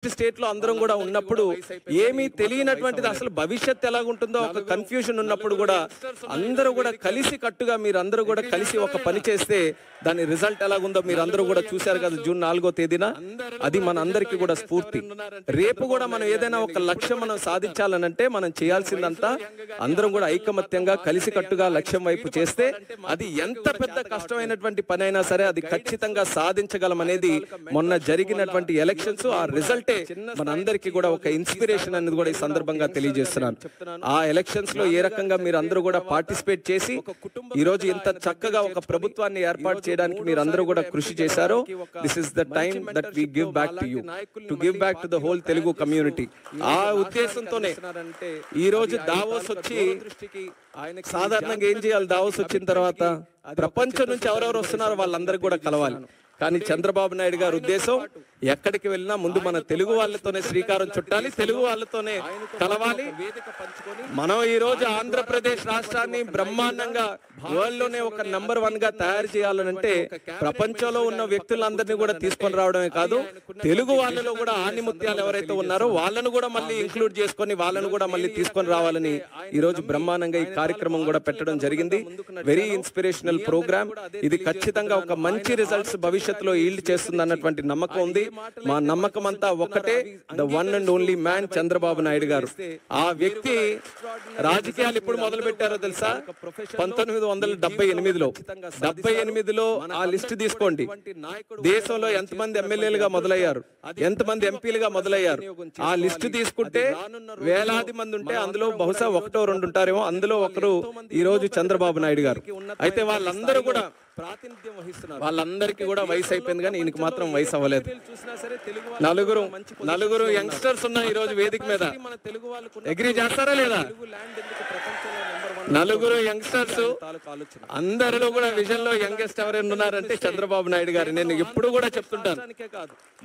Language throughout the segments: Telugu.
స్టేట్ లో అందరం కూడా ఉన్నప్పుడు ఏమీ తెలియనటువంటిది అసలు భవిష్యత్తు ఎలాగుంటుందో ఒక కన్ఫ్యూజన్ ఉన్నప్పుడు కూడా అందరూ కూడా కలిసి కట్టుగా మీరు అందరూ కూడా కలిసి ఒక పని చేస్తే దాని రిజల్ట్ ఎలాగుందో మీరు అందరూ కూడా చూశారు కదా జూన్ 4వ తేదీన. అది మన అందరికీ కూడా స్ఫూర్తి. రేపు కూడా మనం ఏదైనా ఒక లక్ష్యం మనం సాధించాలనంటే మనం చేయాల్సిందంతా అందరం కూడా ఐకమత్యంగా కలిసి కట్టుగా లక్ష్యం వైపు చేస్తే అది ఎంత పెద్ద కష్టమైనటువంటి పని అయినా సరే అది ఖచ్చితంగా సాధించగలం అనేది మొన్న జరిగినటువంటి ఎలక్షన్స్ ఆ రిజల్ట్ మనందరికీ కూడా ఒక ఇన్స్పిరేషన్ అనేది కూడా ఈ సందర్భంగా తెలియజేస్తున్నాను. ఆ ఎలక్షన్స్ లో ఏ రకంగా మీరు అందరూ కూడా పార్టిసిపేట్ చేసి ఈ రోజు ఇంత చక్కగా ఒక ప్రభుత్వాన్ని ఏర్పాటు చేయడానికి మీరు అందరూ కూడా కృషి చేశారో this is the time that we give back to you, to give back to the whole Telugu community. ఆ ఉద్దేశంతోనే ఈ రోజు దావోస్ వచ్చి సాధారణంగా ఏం చేయాలి, దావోస్ వచ్చిన తర్వాత ప్రపంచం నుంచి ఎవరెవరు వస్తున్నారో వాళ్ళందరికీ కూడా కలవాలి. కానీ చంద్రబాబు నాయుడు గారి ఉద్దేశం ఎక్కడికి వెళ్ళినా ముందు మన తెలుగు వాళ్ళతోనే శ్రీకారం చుట్టాలి, తెలుగు వాళ్ళతోనే కలవాలి. మనం ఈ రోజు ఆంధ్రప్రదేశ్ రాష్ట్రాన్ని బ్రహ్మాండంగా వరల్డ్ లోనే ఒక నంబర్ 1 గా తయారు చేయాలనంటే ప్రపంచంలో ఉన్న వ్యక్తులందరినీ కూడా తీసుకొని రావడమే కాదు, తెలుగు వాళ్ళలో కూడా ఆణిముత్యాలు ఎవరైతే ఉన్నారో వాళ్ళను కూడా మళ్ళీ ఇంక్లూడ్ చేసుకొని వాళ్ళను కూడా మళ్ళీ తీసుకొని రావాలని ఈ రోజు బ్రహ్మాండంగా ఈ కార్యక్రమం కూడా పెట్టడం జరిగింది. Very inspirational programme. ఇది ఖచ్చితంగా ఒక మంచి రిజల్ట్స్ భవిష్యత్తులో ఈల్డ్ చేస్తుంది అన్నటువంటి నమ్మకం ఉంది. మా నమ్మకం అంతా ఒక్కటే, the one and only man Chandrababu Naidu గారు. ఆ వ్యక్తి రాజకీయాలు ఇప్పుడు మొదలు పెట్టారో తెలుసా? 1978లో ఆ లిస్ట్ తీసుకోండి. దేశంలో ఎంతమంది ఎమ్మెల్యేలుగా మొదలయ్యారు, ఎంతమంది ఎంపీలుగా మొదలయ్యారు, ఆ లిస్ట్ తీసుకుంటే వేలాది మంది ఉంటే అందులో బహుశా 1-2 ఉంటారేమో. అందులో ఒకరు ఈ రోజు చంద్రబాబు నాయుడు గారు. అయితే వాళ్ళందరూ కూడా ప్రాతినిధ్యం వహిస్తున్నారు. వాళ్ళందరికీ కూడా వయసు అయిపోయింది కానీ ఈయనకి మాత్రం వయసు అవ్వలేదు. నలుగురు యంగ్స్టర్స్ ఉన్నాయి ఈ రోజు వేదిక మీద. అగ్రీ చేస్తారా లేదా? నలుగురు యంగ్స్టర్స్, అందరిలో కూడా విజన్ లో యంగెస్ట్ ఎవరైనా ఉన్నారంటే చంద్రబాబు నాయుడు గారు. నేను ఎప్పుడు కూడా చెప్తుంటాను,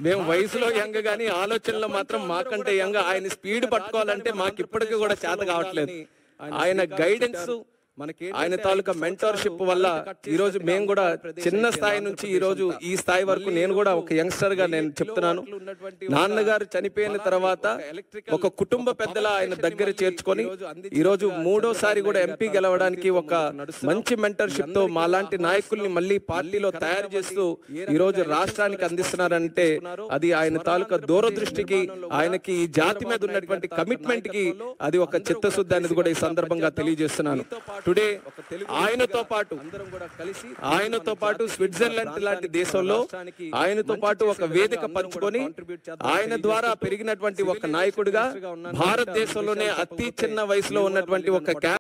మేము వయసులో యంగ్ గానీ ఆలోచనలో మాత్రం మాకంటే యంగ్. ఆయన స్పీడ్ పట్టుకోవాలంటే మాకు ఇప్పటికీ కూడా చేత కావట్లేదు. ఆయన గైడెన్స్, ఆయన తాలూకా మెంటర్షిప్ వల్ల ఈ రోజు మేము కూడా చిన్న స్థాయి నుంచి ఈ రోజు ఈ స్థాయి వరకు నేను కూడా ఒక యంగ్స్టర్ గా నేను చెప్తున్నాను. నాన్నగారు చనిపోయిన తర్వాత ఒక కుటుంబ పెద్దల ఆయన దగ్గర చేర్చుకొని ఈ రోజు 3వసారి కూడా ఎంపీ గెలవడానికి ఒక మంచి మెంటర్షిప్ తో మాలాంటి నాయకుల్ని మళ్ళీ పార్టీలో తయారు చేస్తూ ఈ రోజు రాష్ట్రానికి అందిస్తున్నారంటే అది ఆయన తాలూకా దూరదృష్టికి, ఆయనకి ఈ జాతి మీద ఉన్నటువంటి కమిట్మెంట్ కి అది ఒక చిత్తశుద్ధి అనేది కూడా ఈ సందర్భంగా తెలియజేస్తున్నాను. టుడే ఆయనతో పాటు స్విట్జర్లాండ్ లాంటి దేశంలో ఆయనతో పాటు ఒక వేదిక పంచుకొని ఆయన ద్వారా పెరిగినటువంటి ఒక నాయకుడిగా భారతదేశంలోనే అతి చిన్న వయసులో ఉన్నటువంటి ఒక